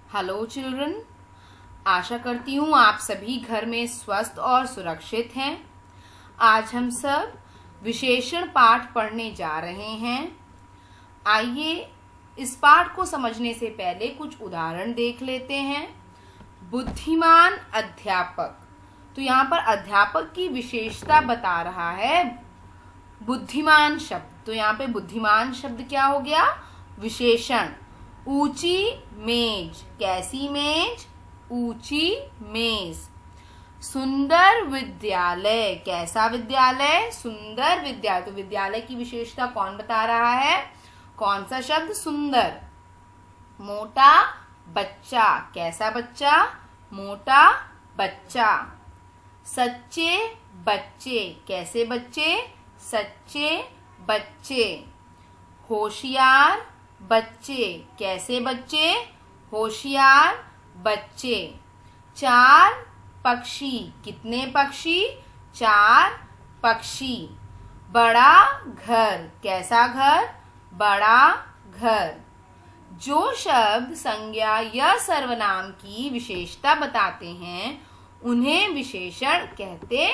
Hello children, आशा करती हूँ आप सभी घर में स्वस्थ और सुरक्षित हैं। आज हम सब विशेषण पाठ पढ़ने जा रहे हैं। आइए इस पाठ को समझने से पहले कुछ उदाहरण देख लेते हैं। बुद्धिमान अध्यापक, तो यहाँ पर अध्यापक की विशेषता बता रहा है बुद्धिमान शब्द। तो यहाँ पे बुद्धिमान शब्द क्या हो गया? विशेषण। ऊंची मेज, कैसी मेज? ऊंची मेज। सुंदर विद्यालय, कैसा विद्यालय? सुंदर विद्यालय। तो विद्यालय की विशेषता कौन बता रहा है? कौन सा शब्द? सुंदर। मोटा बच्चा, कैसा बच्चा? मोटा बच्चा। सच्चे बच्चे, कैसे बच्चे? सच्चे बच्चे। होशियार बच्चे, कैसे बच्चे? होशियार बच्चे। चार पक्षी, कितने पक्षी? चार पक्षी। बड़ा घर, कैसा घर? बड़ा घर। जो शब्द संज्ञा या सर्वनाम की विशेषता बताते हैं उन्हें विशेषण कहते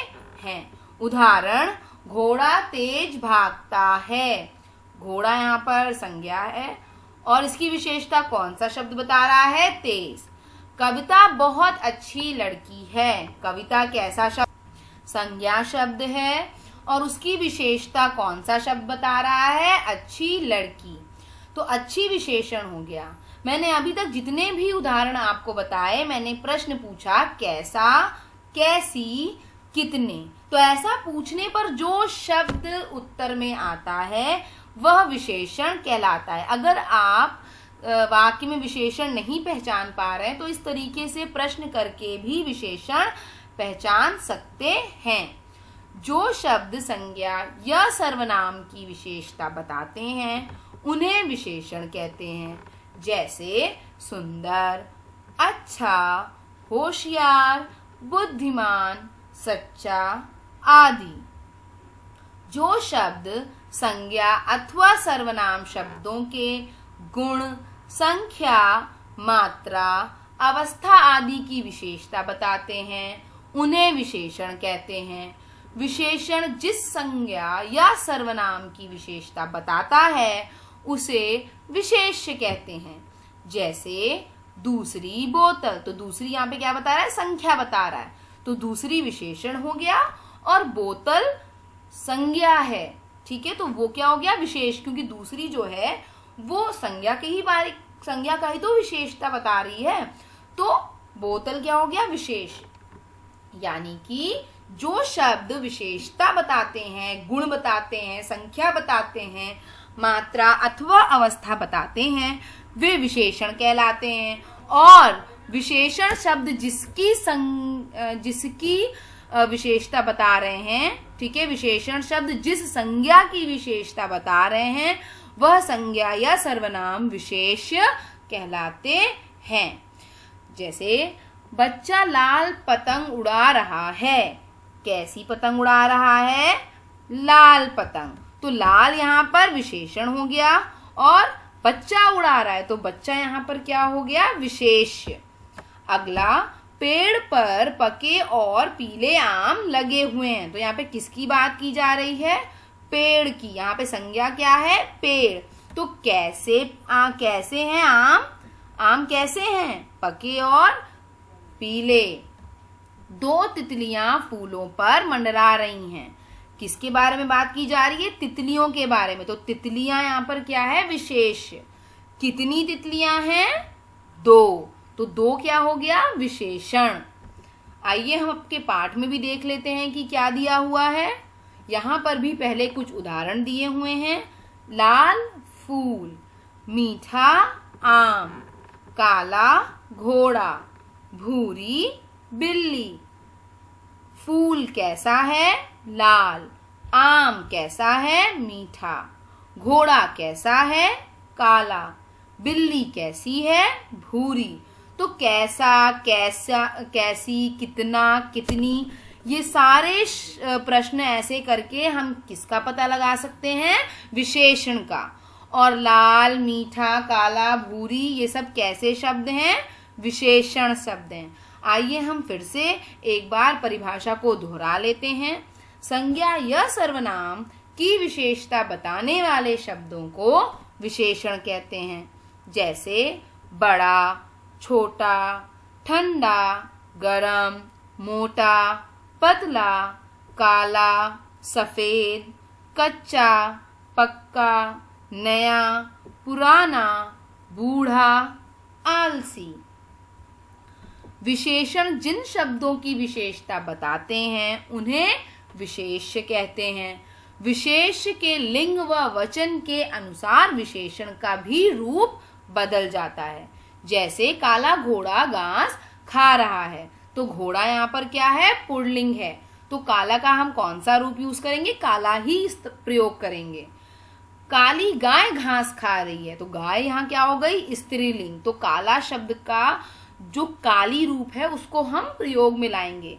हैं। उदाहरण, घोड़ा तेज भागता है। घोड़ा यहाँ पर संज्ञा है और इसकी विशेषता कौन सा शब्द बता रहा है? तेज। कविता बहुत अच्छी लड़की है। कविता कैसा शब्द? संज्ञा शब्द है और उसकी विशेषता कौन सा शब्द बता रहा है? अच्छी लड़की। तो अच्छी विशेषण हो गया। मैंने अभी तक जितने भी उदाहरण आपको बताए, मैंने प्रश्न पूछा कैसा, कैसी, कितने। तो ऐसा पूछने पर जो शब्द उत्तर में आता है वह विशेषण कहलाता है। अगर आप वाक्य में विशेषण नहीं पहचान पा रहे हैं तो इस तरीके से प्रश्न करके भी विशेषण पहचान सकते हैं। जो शब्द संज्ञा या सर्वनाम की विशेषता बताते हैं उन्हें विशेषण कहते हैं। जैसे सुंदर, अच्छा, होशियार, बुद्धिमान, सच्चा आदि। जो शब्द संज्ञा अथवा सर्वनाम शब्दों के गुण, संख्या, मात्रा, अवस्था आदि की विशेषता बताते हैं उन्हें विशेषण कहते हैं। विशेषण जिस संज्ञा या सर्वनाम की विशेषता बताता है उसे विशेष्य कहते हैं। जैसे दूसरी बोतल, तो दूसरी यहाँ पे क्या बता रहा है? संख्या बता रहा है, तो दूसरी विशेषण हो गया और बोतल संज्ञा है। ठीक है, तो वो क्या हो गया? विशेष, क्योंकि दूसरी जो है वो संज्ञा का ही तो विशेषता बता रही है, तो बोतल क्या हो गया? विशेष। यानी कि जो शब्द विशेषता बताते हैं, गुण बताते हैं, संख्या बताते हैं, मात्रा अथवा अवस्था बताते हैं, वे विशेषण कहलाते हैं। और विशेषण शब्द जिसकी विशेषता बता रहे हैं, ठीक है, विशेषण शब्द जिस संज्ञा की विशेषता बता रहे हैं वह संज्ञा या सर्वनाम विशेष्य कहलाते हैं। जैसे बच्चा लाल पतंग उड़ा रहा है। कैसी पतंग उड़ा रहा है? लाल पतंग। तो लाल यहाँ पर विशेषण हो गया और बच्चा उड़ा रहा है तो बच्चा यहाँ पर क्या हो गया? विशेष्य। अगला, पेड़ पर पके और पीले आम लगे हुए हैं। तो यहाँ पे किसकी बात की जा रही है? पेड़ की। यहाँ पे संज्ञा क्या है? पेड़। तो कैसे हैं आम? आम कैसे हैं? पके और पीले। दो तितलियां फूलों पर मंडरा रही हैं। किसके बारे में बात की जा रही है? तितलियों के बारे में। तो तितलियां यहाँ पर क्या है? विशेष्य। कितनी तितलियां हैं? दो। तो दो क्या हो गया? विशेषण। आइए हम आपके पाठ में भी देख लेते हैं कि क्या दिया हुआ है। यहाँ पर भी पहले कुछ उदाहरण दिए हुए हैं। लाल फूल, मीठा आम, काला घोड़ा, भूरी बिल्ली। फूल कैसा है? लाल। आम कैसा है? मीठा। घोड़ा कैसा है? काला। बिल्ली कैसी है? भूरी। तो कैसा, कैसी, कितना, कितनी, ये सारे प्रश्न ऐसे करके हम किसका पता लगा सकते हैं? विशेषण का। और लाल, मीठा, काला, भूरी ये सब कैसे शब्द हैं? विशेषण शब्द हैं। आइए हम फिर से एक बार परिभाषा को दोहरा लेते हैं। संज्ञा या सर्वनाम की विशेषता बताने वाले शब्दों को विशेषण कहते हैं। जैसे बड़ा, छोटा, ठंडा, गरम, मोटा, पतला, काला, सफेद, कच्चा, पक्का, नया, पुराना, बूढ़ा, आलसी। विशेषण जिन शब्दों की विशेषता बताते हैं उन्हें विशेष्य कहते हैं। विशेष्य के लिंग व वचन के अनुसार विशेषण का भी रूप बदल जाता है। जैसे काला घोड़ा घास खा रहा है, तो घोड़ा यहाँ पर क्या है? पुल्लिंग है, तो काला का हम कौन सा रूप यूज करेंगे? काला ही प्रयोग करेंगे। काली गाय घास खा रही है, तो गाय यहाँ क्या हो गई? स्त्रीलिंग, तो काला शब्द का जो काली रूप है उसको हम प्रयोग में लाएंगे।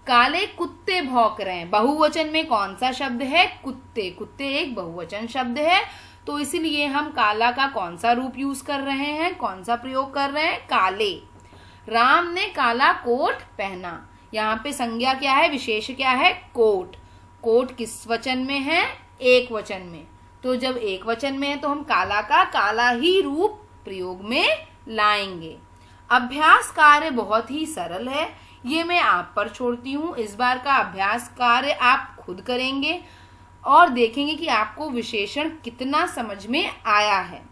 काले कुत्ते भौंक रहे हैं, बहुवचन में कौन सा शब्द है? कुत्ते। कुत्ते एक बहुवचन शब्द है, तो इसलिए हम काला का कौन सा रूप यूज कर रहे हैं? कौन सा प्रयोग कर रहे हैं? काले। राम ने काला कोट पहना, यहाँ पे संज्ञा क्या है? विशेष क्या है? कोट। कोट किस वचन में है? एक वचन में। तो जब एक वचन में है तो हम काला का काला ही रूप प्रयोग में लाएंगे। अभ्यास कार्य बहुत ही सरल है, ये मैं आप पर छोड़ती हूँ। इस बार का अभ्यास कार्य आप खुद करेंगे और देखेंगे कि आपको विशेषण कितना समझ में आया है।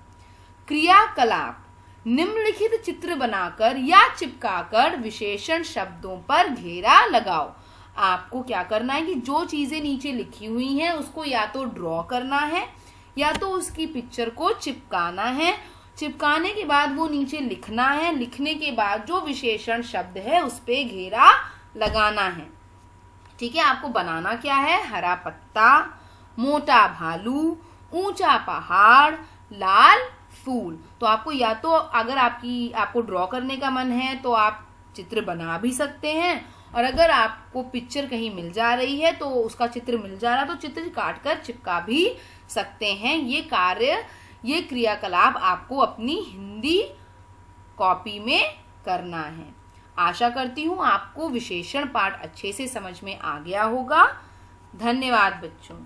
क्रियाकलाप: निम्नलिखित चित्र बनाकर या चिपकाकर विशेषण शब्दों पर घेरा लगाओ। आपको क्या करना है कि जो चीजें नीचे लिखी हुई हैं उसको या तो ड्रॉ करना है या तो उसकी पिक्चर को चिपकाना है। चिपकाने के बाद वो नीचे लिखना है, लिखने के बाद जो विशेषण शब्द है उस पे घेरा लगाना है। ठीक है, आपको बनाना क्या है? हरा पत्ता, मोटा भालू, ऊंचा पहाड़, लाल फूल। तो आपको या तो अगर आपको ड्रॉ करने का मन है तो आप चित्र बना भी सकते हैं, और अगर आपको पिक्चर कहीं मिल जा रही है तो उसका चित्र मिल जा रहा है तो चित्र काट कर चिपका भी सकते हैं। ये क्रियाकलाप आपको अपनी हिंदी कॉपी में करना है। आशा करती हूँ आपको विशेषण पाठ अच्छे से समझ में आ गया होगा। धन्यवाद बच्चों।